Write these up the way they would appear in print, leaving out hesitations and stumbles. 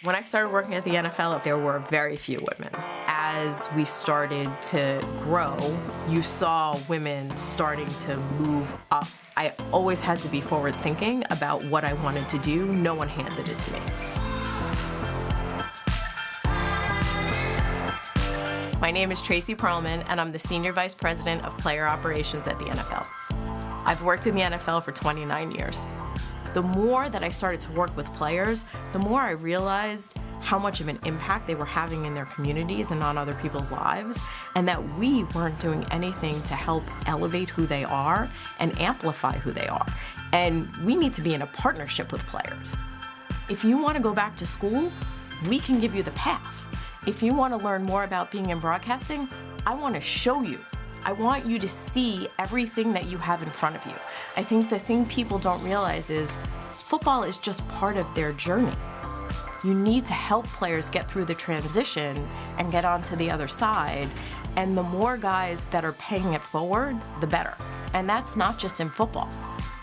When I started working at the NFL, there were very few women. As we started to grow, you saw women starting to move up. I always had to be forward-thinking about what I wanted to do. No one handed it to me. My name is Tracy Perlman, and I'm the Senior Vice President of Player Operations at the NFL. I've worked in the NFL for 29 years. The more that I started to work with players, the more I realized how much of an impact they were having in their communities and on other people's lives, and that we weren't doing anything to help elevate who they are and amplify who they are. And we need to be in a partnership with players. If you want to go back to school, we can give you the path. If you want to learn more about being in broadcasting, I want to show you. I want you to see everything that you have in front of you. I think the thing people don't realize is football is just part of their journey. You need to help players get through the transition and get onto the other side. And the more guys that are paying it forward, the better. And that's not just in football.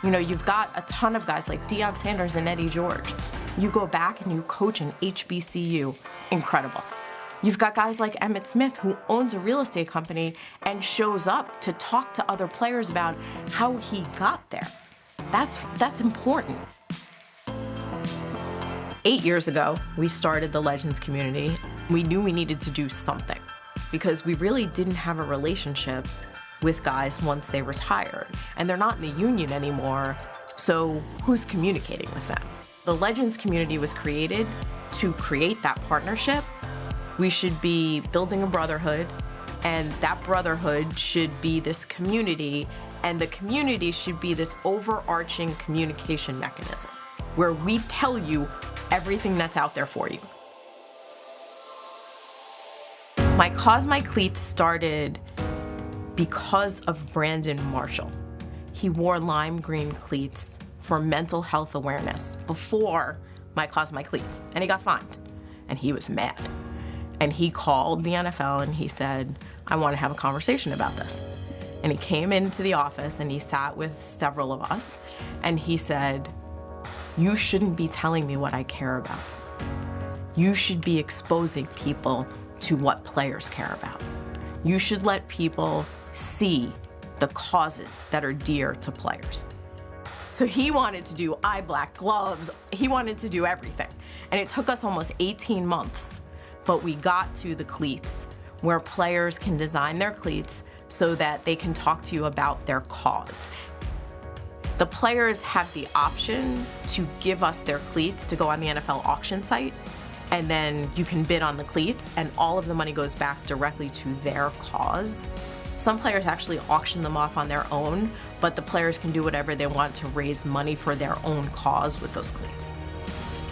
You know, you've got a ton of guys like Deion Sanders and Eddie George. You go back and you coach an HBCU, incredible. You've got guys like Emmitt Smith, who owns a real estate company and shows up to talk to other players about how he got there. That's important. 8 years ago, we started the Legends community. We knew we needed to do something because we really didn't have a relationship with guys once they retired. And they're not in the union anymore, so who's communicating with them? The Legends community was created to create that partnership. We should be building a brotherhood, and that brotherhood should be this community, and the community should be this overarching communication mechanism where we tell you everything that's out there for you. My Cause My Cleats started because of Brandon Marshall. He wore lime green cleats for mental health awareness before My Cause My Cleats, and he got fined, and he was mad. And he called the NFL and he said, I want to have a conversation about this. And he came into the office and he sat with several of us and he said, you shouldn't be telling me what I care about. You should be exposing people to what players care about. You should let people see the causes that are dear to players. So he wanted to do eye black gloves. He wanted to do everything. And it took us almost 18 months. But we got to the cleats where players can design their cleats so that they can talk to you about their cause. The players have the option to give us their cleats to go on the NFL auction site, and then you can bid on the cleats, and all of the money goes back directly to their cause. Some players actually auction them off on their own, but the players can do whatever they want to raise money for their own cause with those cleats.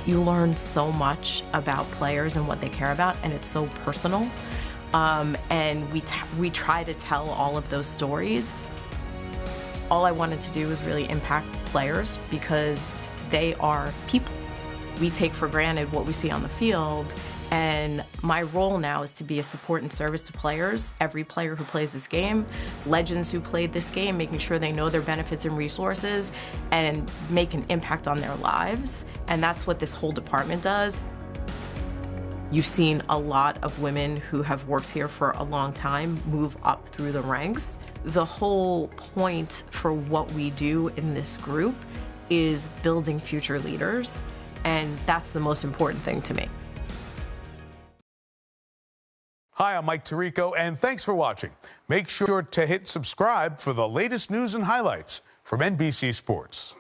You learn so much about players and what they care about, and it's so personal. And we try to tell all of those stories. All I wanted to do was really impact players because they are people. We take for granted what we see on the field, and my role now is to be a support and service to players, every player who plays this game, legends who played this game, making sure they know their benefits and resources and make an impact on their lives. And that's what this whole department does. You've seen a lot of women who have worked here for a long time move up through the ranks. The whole point for what we do in this group is building future leaders, and that's the most important thing to me. Hi, I'm Mike Tirico, and thanks for watching. Make sure to hit subscribe for the latest news and highlights from NBC Sports.